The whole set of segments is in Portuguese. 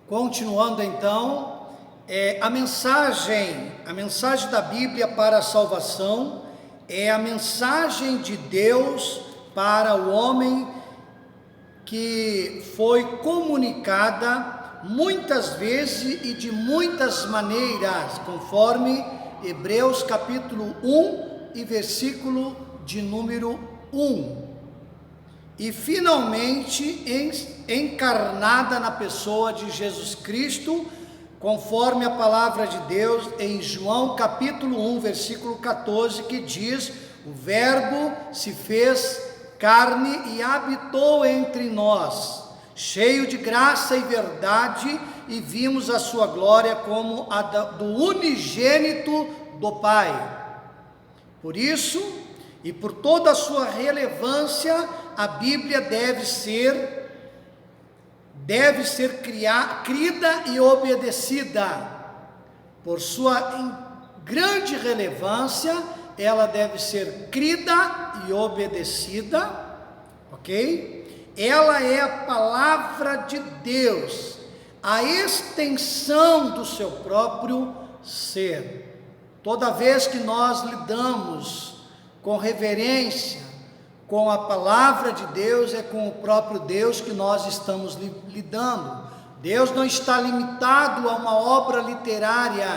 Continuando então, a mensagem da Bíblia para a salvação é a mensagem de Deus para o homem que foi comunicada muitas vezes e de muitas maneiras, conforme Hebreus capítulo 1 e versículo de número 1. E finalmente encarnada na pessoa de Jesus Cristo, conforme a palavra de Deus em João capítulo 1, versículo 14, que diz: o Verbo se fez carne e habitou entre nós, cheio de graça e verdade, e vimos a sua glória como a do unigênito do Pai. Por isso, e por toda a sua relevância, a Bíblia deve ser crida e obedecida. Por sua grande relevância, ela deve ser crida e obedecida, ok? Ela é a palavra de Deus, a extensão do seu próprio ser. Toda vez que nós lidamos com reverência com a palavra de Deus, é com o próprio Deus que nós estamos lidando. Deus não está limitado a uma obra literária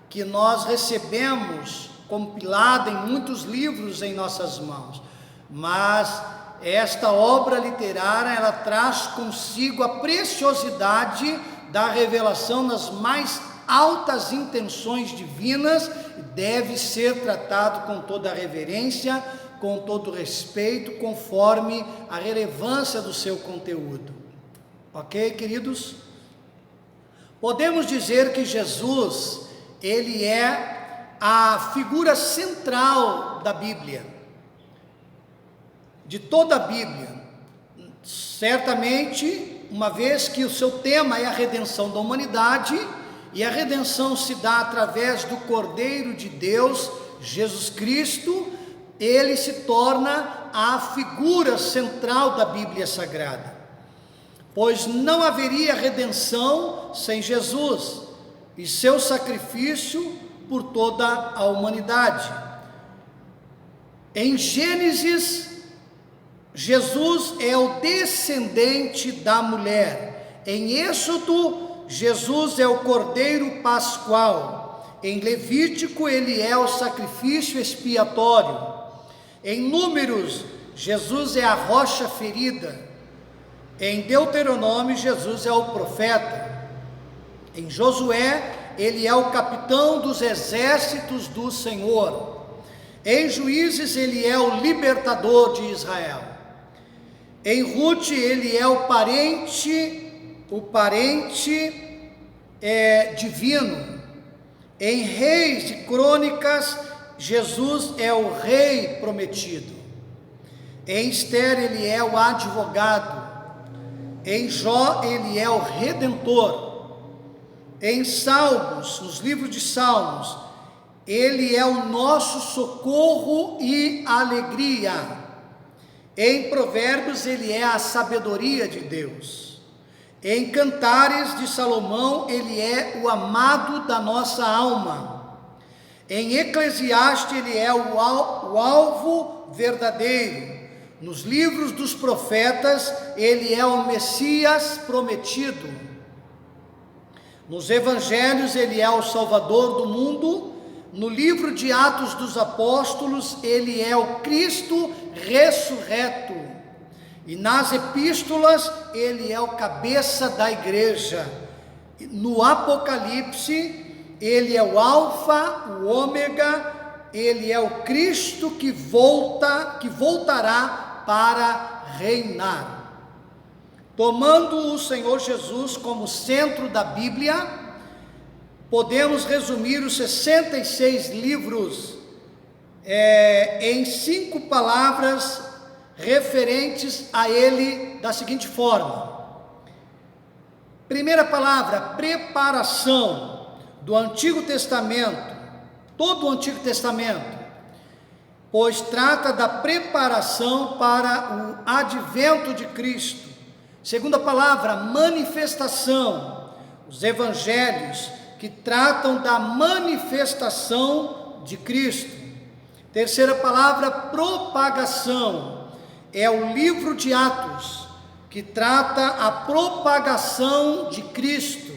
que nós recebemos compilada em muitos livros em nossas mãos, mas esta obra literária, ela traz consigo a preciosidade da revelação nas mais altas intenções divinas, e deve ser tratado com toda a reverência, com todo respeito, conforme a relevância do seu conteúdo. Ok, queridos? Podemos dizer que Jesus, ele é a figura central da Bíblia, de toda a Bíblia. Certamente, uma vez que o seu tema é a redenção da humanidade, e a redenção se dá através do Cordeiro de Deus, Jesus Cristo, ele se torna a figura central da Bíblia Sagrada, pois não haveria redenção sem Jesus e seu sacrifício por toda a humanidade. Em Gênesis, Jesus é o descendente da mulher. Em Êxodo, Jesus é o Cordeiro Pascual. Em Levítico, ele é o sacrifício expiatório. Em Números, Jesus é a rocha ferida. Em Deuteronômio, Jesus é o profeta. Em Josué, ele é o capitão dos exércitos do Senhor. Em Juízes, ele é o libertador de Israel. Em Ruth, ele é o parente divino. Em Reis e Crônicas, Jesus é o rei prometido. Em Esther, ele é o advogado. Em Jó, ele é o redentor. Em Salmos, nos livros de Salmos, ele é o nosso socorro e alegria. Em Provérbios, ele é a sabedoria de Deus. Em Cantares de Salomão, ele é o amado da nossa alma. Em Eclesiastes, ele é o alvo verdadeiro. Nos livros dos profetas, ele é o Messias prometido. Nos evangelhos, ele é o Salvador do mundo. No livro de Atos dos Apóstolos, ele é o Cristo ressurreto. E nas epístolas, ele é o cabeça da igreja. No Apocalipse, ele é o Alfa, o Ômega, ele é o Cristo que voltará para reinar. Tomando o Senhor Jesus como centro da Bíblia, podemos resumir os 66 livros em 5 palavras referentes a ele da seguinte forma. Primeira palavra, preparação. Do Antigo Testamento, todo o Antigo Testamento, pois trata da preparação para o advento de Cristo. Segunda palavra, manifestação, os evangelhos, que tratam da manifestação de Cristo. Terceira palavra, propagação, é o livro de Atos, que trata a propagação de Cristo.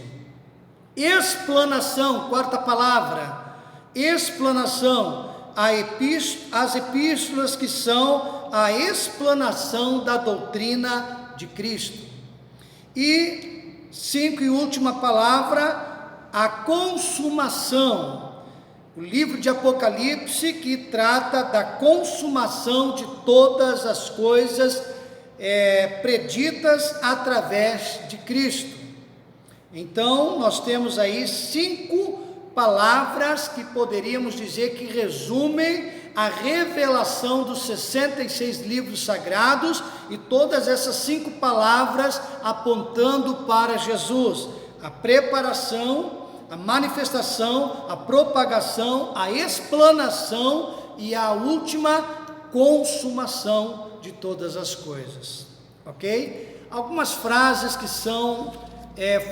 Explanação, quarta palavra, explanação, as epístolas, que são a explanação da doutrina de Cristo. E cinco e última palavra, a consumação, o livro de Apocalipse, que trata da consumação de todas as coisas preditas através de Cristo. Então, nós temos aí 5 palavras que poderíamos dizer que resumem a revelação dos 66 livros sagrados, e todas essas 5 palavras apontando para Jesus: a preparação, a manifestação, a propagação, a explanação e a última, consumação de todas as coisas. Ok? Algumas frases que são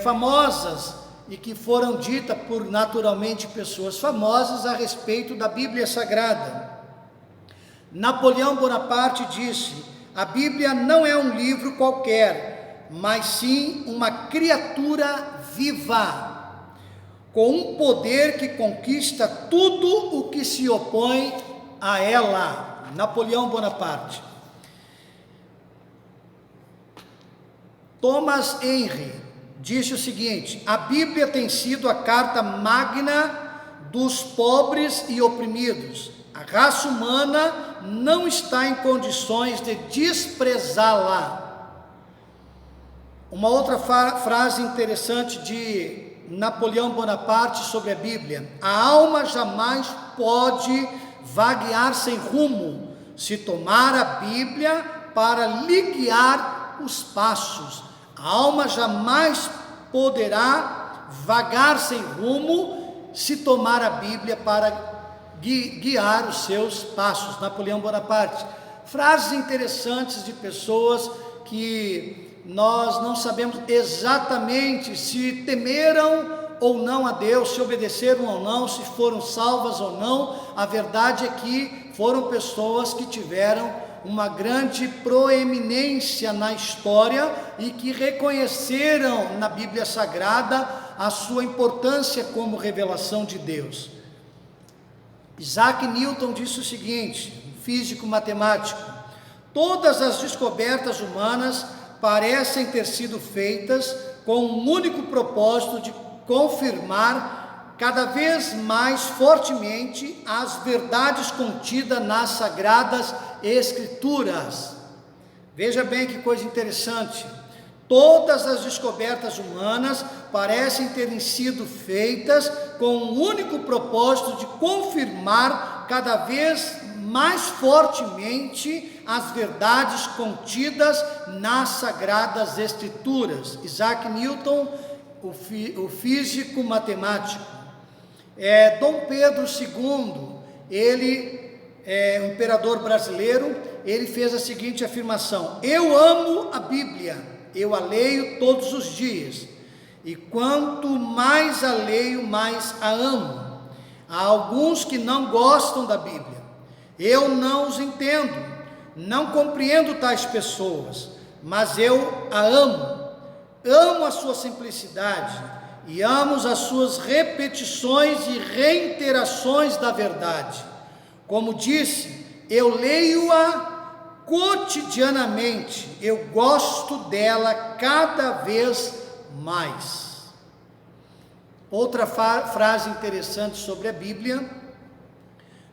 famosas e que foram ditas por, naturalmente, pessoas famosas a respeito da Bíblia Sagrada. Napoleão Bonaparte disse: a Bíblia não é um livro qualquer, mas sim uma criatura viva, com um poder que conquista tudo o que se opõe a ela. Napoleão Bonaparte. Thomas Henry disse o seguinte: a Bíblia tem sido a carta magna dos pobres e oprimidos. A raça humana não está em condições de desprezá-la. Uma outra frase interessante de Napoleão Bonaparte sobre a Bíblia: a alma jamais pode vaguear sem rumo, se tomar a Bíblia para lhe guiar os passos. A alma jamais poderá vagar sem rumo se tomar a Bíblia para guiar os seus passos. Napoleão Bonaparte. Frases interessantes de pessoas que nós não sabemos exatamente se temeram ou não a Deus, se obedeceram ou não, se foram salvas ou não. A verdade é que foram pessoas que tiveram uma grande proeminência na história e que reconheceram na Bíblia Sagrada a sua importância como revelação de Deus. Isaac Newton disse o seguinte, físico matemático: todas as descobertas humanas parecem ter sido feitas com um único propósito de confirmar cada vez mais fortemente as verdades contidas nas Sagradas Escrituras. Veja bem que coisa interessante. Todas as descobertas humanas parecem terem sido feitas com um único propósito de confirmar cada vez mais fortemente as verdades contidas nas Sagradas Escrituras. Isaac Newton, o físico matemático. Dom Pedro II, ele o imperador brasileiro, ele fez a seguinte afirmação: eu amo a Bíblia, eu a leio todos os dias, e quanto mais a leio, mais a amo. Há alguns que não gostam da Bíblia, eu não os entendo, não compreendo tais pessoas, mas eu a amo, amo a sua simplicidade, e amo as suas repetições e reiterações da verdade. Como disse, eu leio-a cotidianamente, eu gosto dela cada vez mais. Outra frase interessante sobre a Bíblia: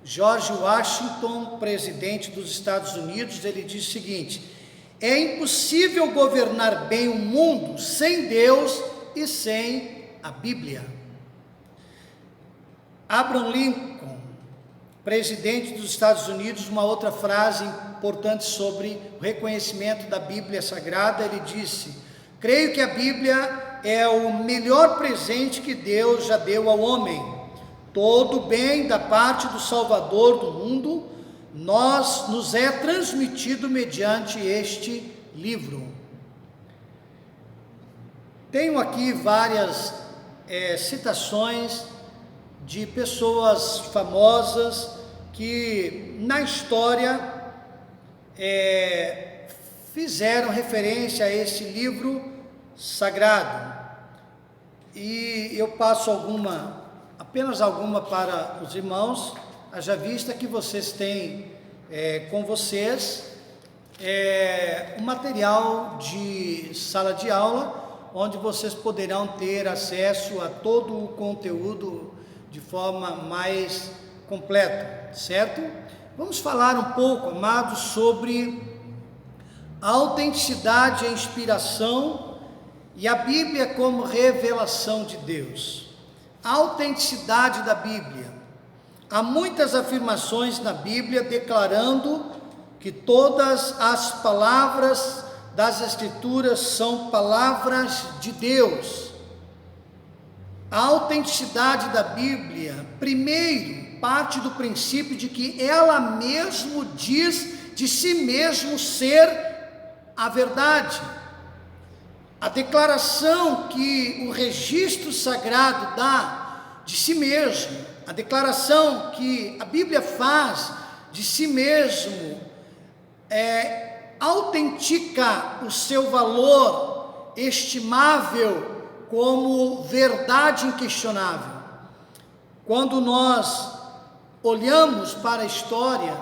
George Washington, presidente dos Estados Unidos, ele diz o seguinte: é impossível governar bem o mundo sem Deus e sem a Bíblia. Abraham Lincoln, presidente dos Estados Unidos, uma outra frase importante sobre o reconhecimento da Bíblia Sagrada, ele disse: creio que a Bíblia é o melhor presente que Deus já deu ao homem. Todo o bem da parte do Salvador do mundo nos é transmitido mediante este livro. Tenho aqui várias citações de pessoas famosas que na história fizeram referência a esse livro sagrado. E eu passo apenas alguma para os irmãos, haja vista que vocês têm com vocês um material de sala de aula, onde vocês poderão ter acesso a todo o conteúdo de forma mais completa, certo? Vamos falar um pouco, amados, sobre a autenticidade e a inspiração e a Bíblia como revelação de Deus. A autenticidade da Bíblia. Há muitas afirmações na Bíblia declarando que todas as palavras das Escrituras são palavras de Deus. A autenticidade da Bíblia, primeiro, parte do princípio de que ela mesmo diz de si mesmo ser a verdade. A declaração que o registro sagrado dá de si mesmo, a declaração que a Bíblia faz de si mesmo, autentica o seu valor estimável como verdade inquestionável. Quando nós olhamos para a história,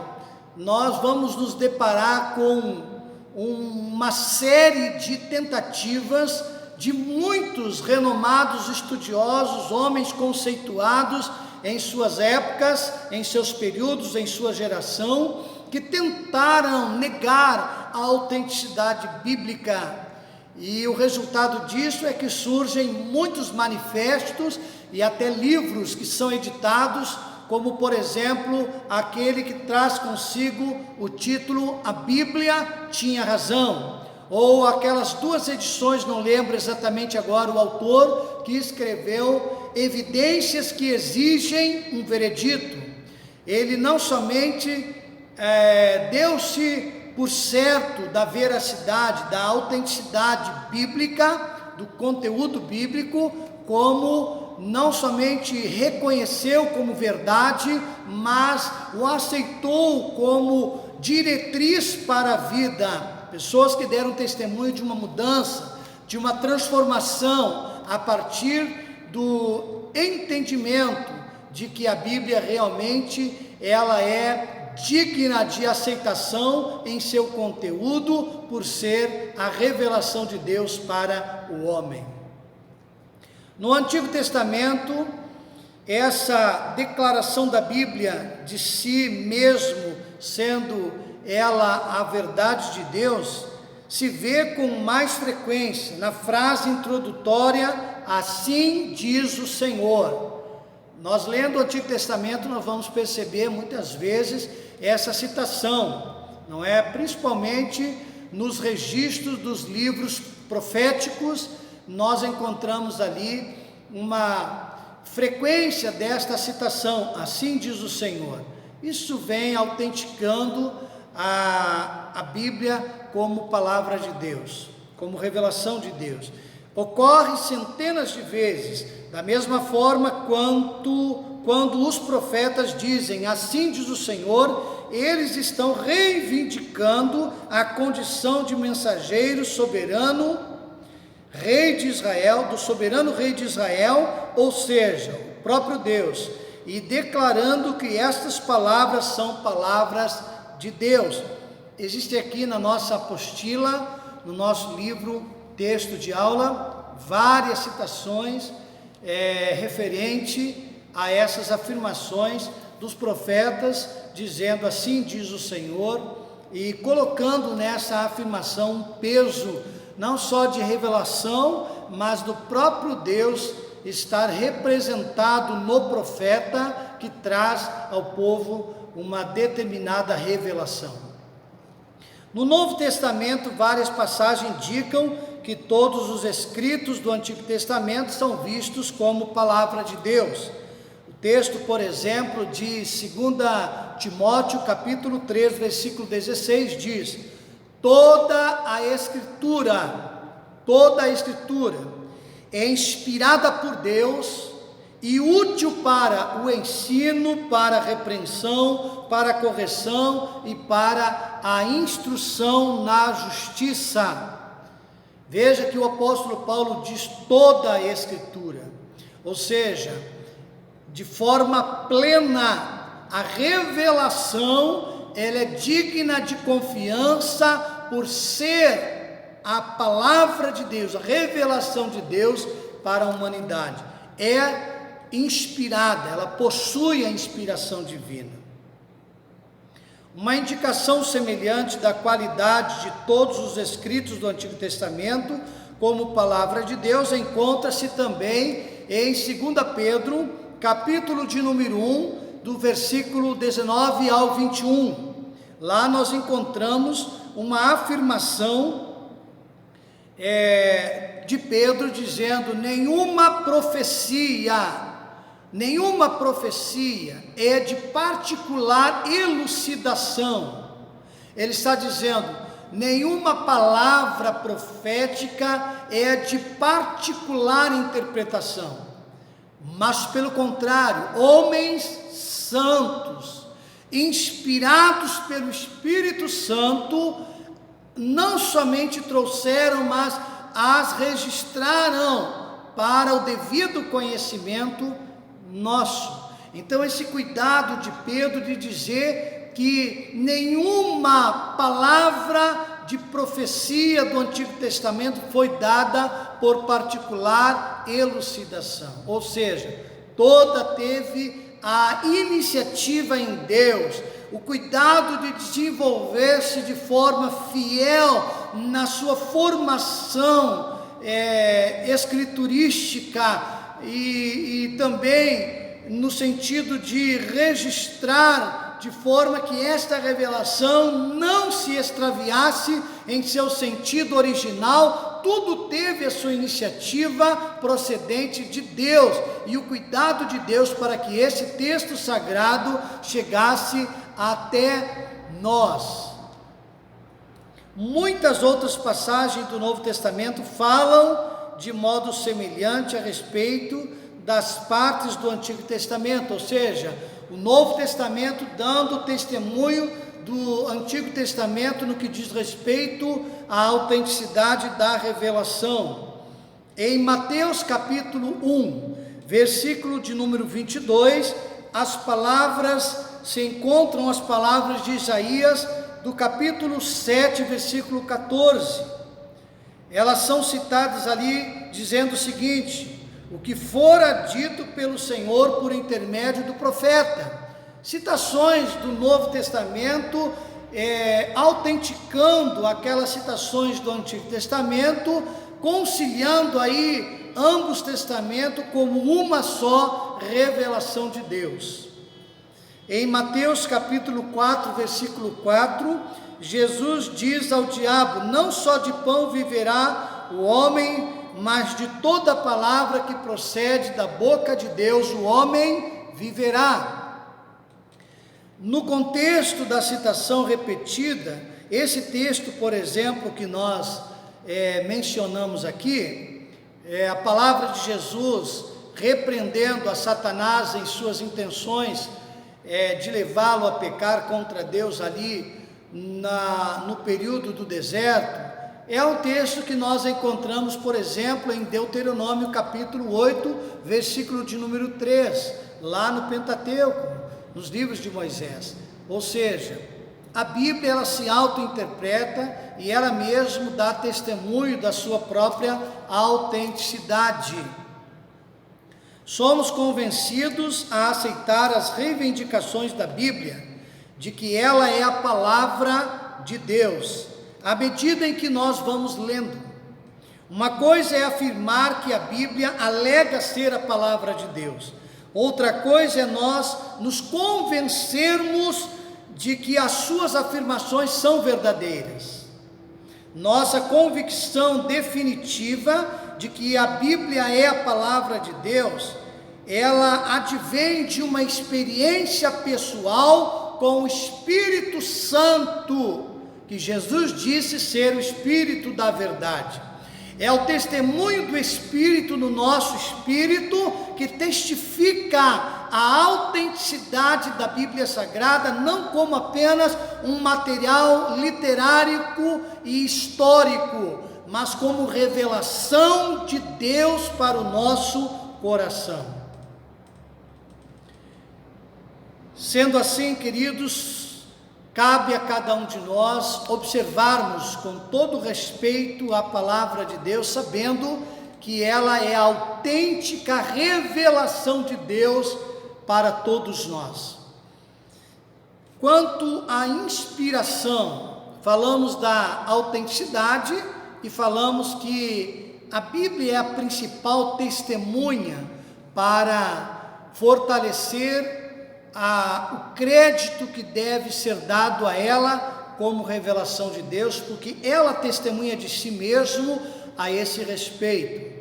nós vamos nos deparar com uma série de tentativas de muitos renomados estudiosos, homens conceituados em suas épocas, em seus períodos, em sua geração, que tentaram negar a autenticidade bíblica. E o resultado disso é que surgem muitos manifestos e até livros que são editados, como por exemplo, aquele que traz consigo o título A Bíblia Tinha Razão, ou aquelas duas edições, não lembro exatamente agora o autor, que escreveu Evidências que Exigem um Veredito. Ele não somente deu-se por certo da veracidade, da autenticidade bíblica, do conteúdo bíblico, como não somente reconheceu como verdade, mas o aceitou como diretriz para a vida. Pessoas que deram testemunho de uma mudança, de uma transformação, a partir do entendimento de que a Bíblia realmente ela é digna de aceitação em seu conteúdo, por ser a revelação de Deus para o homem. No Antigo Testamento, essa declaração da Bíblia de si mesmo, sendo ela a verdade de Deus, se vê com mais frequência na frase introdutória, assim diz o Senhor. Nós lendo o Antigo Testamento, nós vamos perceber muitas vezes essa citação, não é? Principalmente nos registros dos livros proféticos, nós encontramos ali uma frequência desta citação, assim diz o Senhor. Isso vem autenticando a Bíblia como palavra de Deus, como revelação de Deus. Ocorre centenas de vezes, da mesma forma quando os profetas dizem, assim diz o Senhor, eles estão reivindicando a condição de mensageiro soberano, rei de Israel, do soberano rei de Israel, ou seja, o próprio Deus, e declarando que estas palavras são palavras de Deus. Existe aqui na nossa apostila, no nosso livro, texto de aula, várias citações referente a essas afirmações dos profetas, dizendo assim diz o Senhor, e colocando nessa afirmação um peso não só de revelação, mas do próprio Deus estar representado no profeta que traz ao povo uma determinada revelação. No Novo Testamento, várias passagens indicam que todos os escritos do Antigo Testamento são vistos como palavra de Deus. O texto, por exemplo, de 2 Timóteo, capítulo 3, versículo 16, diz: toda a Escritura é inspirada por Deus e útil para o ensino, para a repreensão, para a correção e para a instrução na justiça. Veja que o apóstolo Paulo diz toda a Escritura, ou seja, de forma plena, a revelação, ela é digna de confiança por ser a palavra de Deus, a revelação de Deus para a humanidade. É inspirada, ela possui a inspiração divina. Uma indicação semelhante da qualidade de todos os escritos do Antigo Testamento como palavra de Deus encontra-se também em 2 Pedro, capítulo de número 1, do versículo 19 ao 21. Lá nós encontramos uma afirmação de Pedro dizendo: nenhuma profecia é de particular elucidação. Ele está dizendo, nenhuma palavra profética é de particular interpretação, mas pelo contrário, homens santos, inspirados pelo Espírito Santo, não somente trouxeram, mas as registraram para o devido conhecimento nosso. Então esse cuidado de Pedro de dizer que nenhuma palavra de profecia do Antigo Testamento foi dada por particular elucidação, ou seja, toda teve a iniciativa em Deus, o cuidado de desenvolver-se de forma fiel na sua formação escriturística, e também no sentido de registrar de forma que esta revelação não se extraviasse em seu sentido original. Tudo teve a sua iniciativa procedente de Deus e o cuidado de Deus para que esse texto sagrado chegasse até nós. Muitas outras passagens do Novo Testamento falam de modo semelhante a respeito das partes do Antigo Testamento, ou seja, o Novo Testamento dando testemunho do Antigo Testamento no que diz respeito à autenticidade da revelação. Em Mateus capítulo 1, versículo de número 22, se encontram as palavras de Isaías do capítulo 7, versículo 14. Elas são citadas ali dizendo o seguinte: o que fora dito pelo Senhor por intermédio do profeta. Citações do Novo Testamento, autenticando aquelas citações do Antigo Testamento, conciliando aí ambos testamentos como uma só revelação de Deus. Em Mateus capítulo 4, versículo 4, Jesus diz ao diabo: não só de pão viverá o homem, mas de toda palavra que procede da boca de Deus o homem viverá. No contexto da citação repetida, esse texto, por exemplo, que nós mencionamos aqui, a palavra de Jesus repreendendo a Satanás em suas intenções de levá-lo a pecar contra Deus ali no período do deserto, é um texto que nós encontramos, por exemplo, em Deuteronômio capítulo 8, versículo de número 3, lá no Pentateuco, nos livros de Moisés. Ou seja, a Bíblia ela se auto-interpreta e ela mesmo dá testemunho da sua própria autenticidade. Somos convencidos a aceitar as reivindicações da Bíblia, de que ela é a palavra de Deus, à medida em que nós vamos lendo. Uma coisa é afirmar que a Bíblia alega ser a palavra de Deus, outra coisa é nós nos convencermos de que as suas afirmações são verdadeiras. Nossa convicção definitiva de que a Bíblia é a palavra de Deus, ela advém de uma experiência pessoal com o Espírito Santo, que Jesus disse ser o Espírito da verdade. É o testemunho do Espírito no nosso espírito que testifica a autenticidade da Bíblia Sagrada, não como apenas um material literário e histórico, mas como revelação de Deus para o nosso coração. Sendo assim, queridos, cabe a cada um de nós observarmos com todo respeito a palavra de Deus, sabendo que ela é a autêntica revelação de Deus para todos nós. Quanto à inspiração, falamos da autenticidade e falamos que a Bíblia é a principal testemunha para fortalecer o crédito que deve ser dado a ela como revelação de Deus, porque ela testemunha de si mesmo a esse respeito.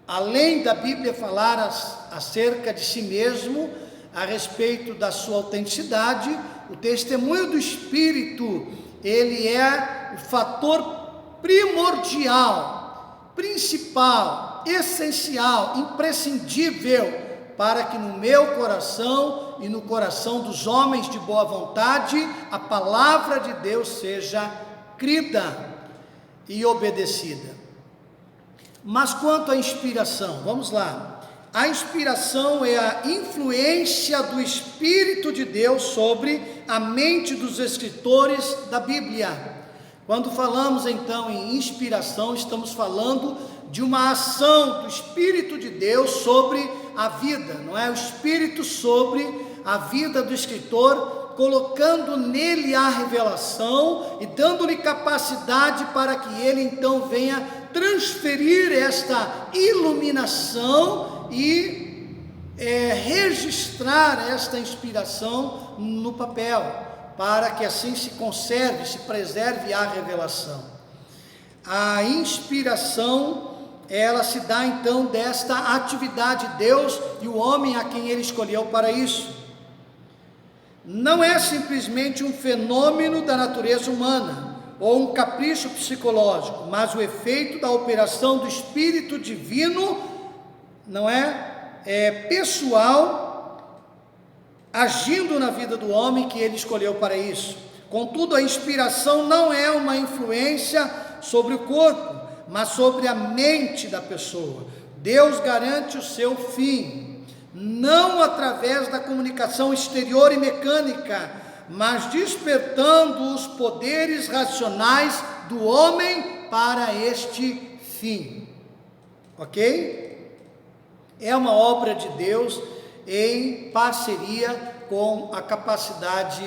Além da Bíblia falar acerca de si mesmo, a respeito da sua autenticidade, o testemunho do Espírito, ele é o fator primordial, principal, essencial, imprescindível, para que no meu coração e no coração dos homens de boa vontade, a palavra de Deus seja crida e obedecida. Mas quanto à inspiração, vamos lá. A inspiração é a influência do Espírito de Deus sobre a mente dos escritores da Bíblia. Quando falamos então em inspiração, estamos falando de uma ação do Espírito de Deus sobre a vida, não é? O Espírito sobre a vida do escritor, colocando nele a revelação e dando-lhe capacidade para que ele então venha transferir esta iluminação e registrar esta inspiração no papel, para que assim se conserve, se preserve a revelação. A inspiração, ela se dá então desta atividade de Deus e o homem a quem ele escolheu para isso. Não é simplesmente um fenômeno da natureza humana ou um capricho psicológico, mas o efeito da operação do Espírito Divino, não é pessoal, agindo na vida do homem que ele escolheu para isso. Contudo, a inspiração não é uma influência sobre o corpo, mas sobre a mente da pessoa. Deus garante o seu fim, não através da comunicação exterior e mecânica, mas despertando os poderes racionais do homem para este fim. Ok? É uma obra de Deus em parceria com a capacidade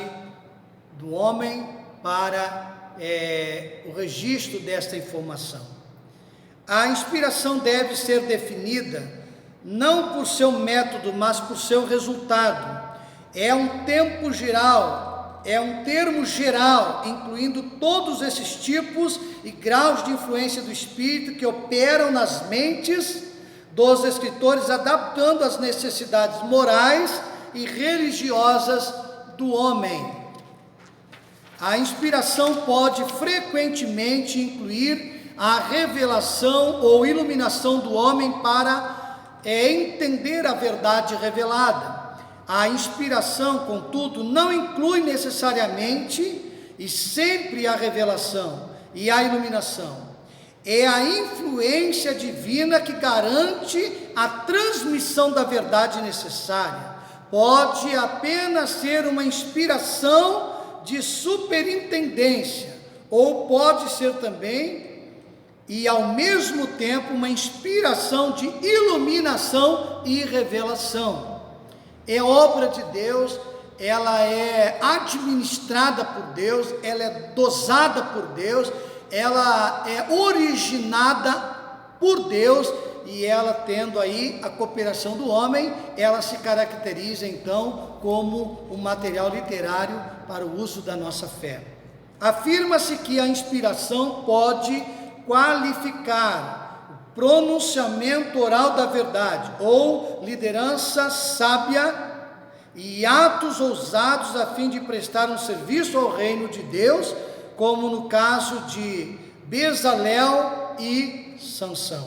do homem para o registro desta informação. A inspiração deve ser definida não por seu método, mas por seu resultado. É um termo geral, incluindo todos esses tipos e graus de influência do Espírito que operam nas mentes dos escritores, adaptando as necessidades morais e religiosas do homem. A inspiração pode frequentemente incluir a revelação ou iluminação do homem para entender a verdade revelada. A inspiração, contudo, não inclui necessariamente e sempre a revelação e a iluminação. É a influência divina que garante a transmissão da verdade necessária. Pode apenas ser uma inspiração de superintendência, ou pode ser também e ao mesmo tempo uma inspiração de iluminação e revelação. É obra de Deus, ela é administrada por Deus, ela é dosada por Deus, ela é originada por Deus, e ela tendo aí a cooperação do homem, ela se caracteriza então como um material literário para o uso da nossa fé. Afirma-se que a inspiração pode qualificar o pronunciamento oral da verdade, ou liderança sábia e atos ousados a fim de prestar um serviço ao reino de Deus, como no caso de Bezalel e Sansão.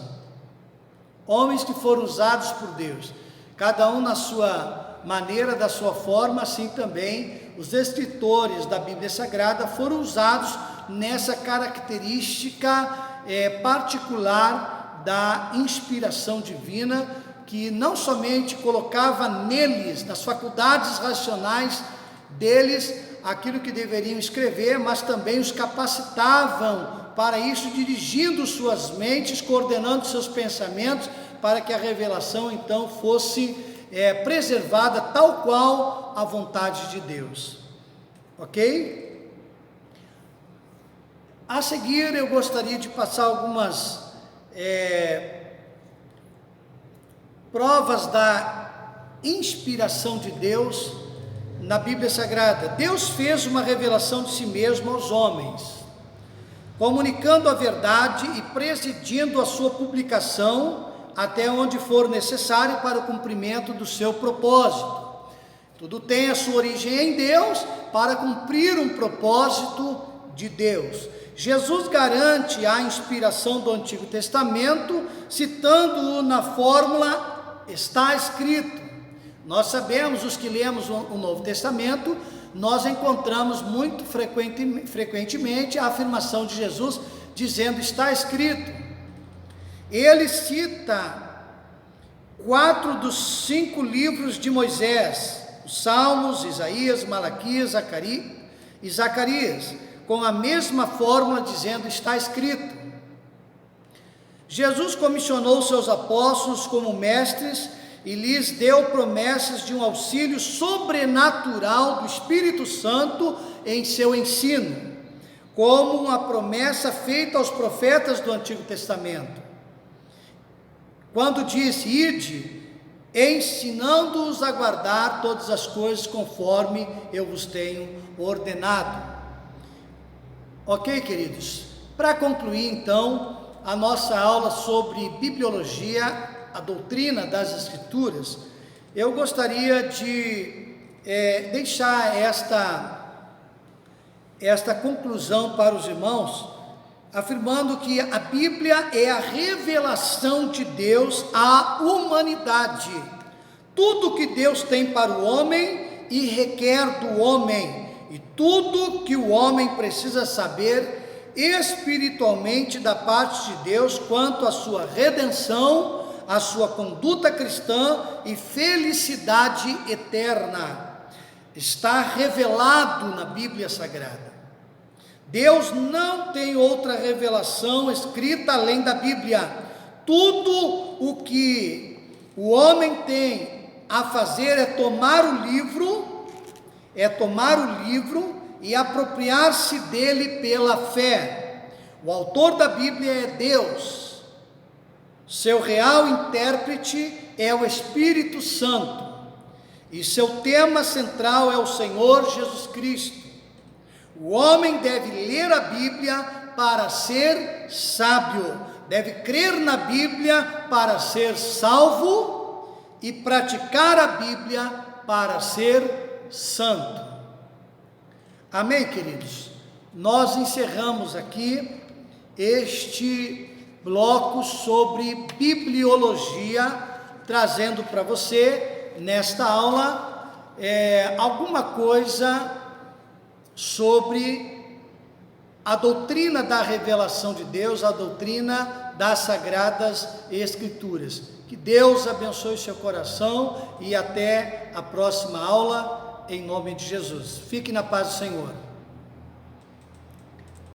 Homens que foram usados por Deus, cada um na sua maneira, da sua forma, assim também os escritores da Bíblia Sagrada foram usados nessa característica particular da inspiração divina, que não somente colocava neles, nas faculdades racionais deles, aquilo que deveriam escrever, mas também os capacitavam para isso, dirigindo suas mentes, coordenando seus pensamentos, para que a revelação então fosse preservada tal qual a vontade de Deus. Ok? A seguir eu gostaria de passar algumas provas da inspiração de Deus na Bíblia Sagrada. Deus fez uma revelação de si mesmo aos homens, comunicando a verdade e presidindo a sua publicação até onde for necessário para o cumprimento do seu propósito. Tudo tem a sua origem em Deus para cumprir um propósito de Deus. Jesus garante a inspiração do Antigo Testamento, citando-o na fórmula "está escrito". Nós sabemos, os que lemos o Novo Testamento, nós encontramos muito frequentemente a afirmação de Jesus dizendo "está escrito". Ele cita 4 dos 5 livros de Moisés, os Salmos, Isaías, Malaquias e Zacarias, com a mesma fórmula dizendo "está escrito". Jesus comissionou seus apóstolos como mestres e lhes deu promessas de um auxílio sobrenatural do Espírito Santo em seu ensino, como uma promessa feita aos profetas do Antigo Testamento, quando disse: "Ide, ensinando-os a guardar todas as coisas conforme eu vos tenho ordenado". Ok, queridos? Para concluir então a nossa aula sobre bibliologia, a doutrina das Escrituras, eu gostaria de deixar esta conclusão para os irmãos, afirmando que a Bíblia é a revelação de Deus à humanidade. Tudo que Deus tem para o homem e requer do homem, e tudo que o homem precisa saber espiritualmente da parte de Deus quanto à sua redenção, a sua conduta cristã e felicidade eterna, está revelado na Bíblia Sagrada. Deus não tem outra revelação escrita além da Bíblia. Tudo o que o homem tem a fazer é tomar o livro e apropriar-se dele pela fé. O autor da Bíblia é Deus. Seu real intérprete é o Espírito Santo, e seu tema central é o Senhor Jesus Cristo. O homem deve ler a Bíblia para ser sábio, deve crer na Bíblia para ser salvo e praticar a Bíblia para ser santo. Amém, queridos? Nós encerramos aqui este bloco sobre bibliologia, trazendo para você, nesta aula, alguma coisa sobre a doutrina da revelação de Deus, a doutrina das Sagradas Escrituras. Que Deus abençoe seu coração e até a próxima aula, em nome de Jesus. Fique na paz do Senhor.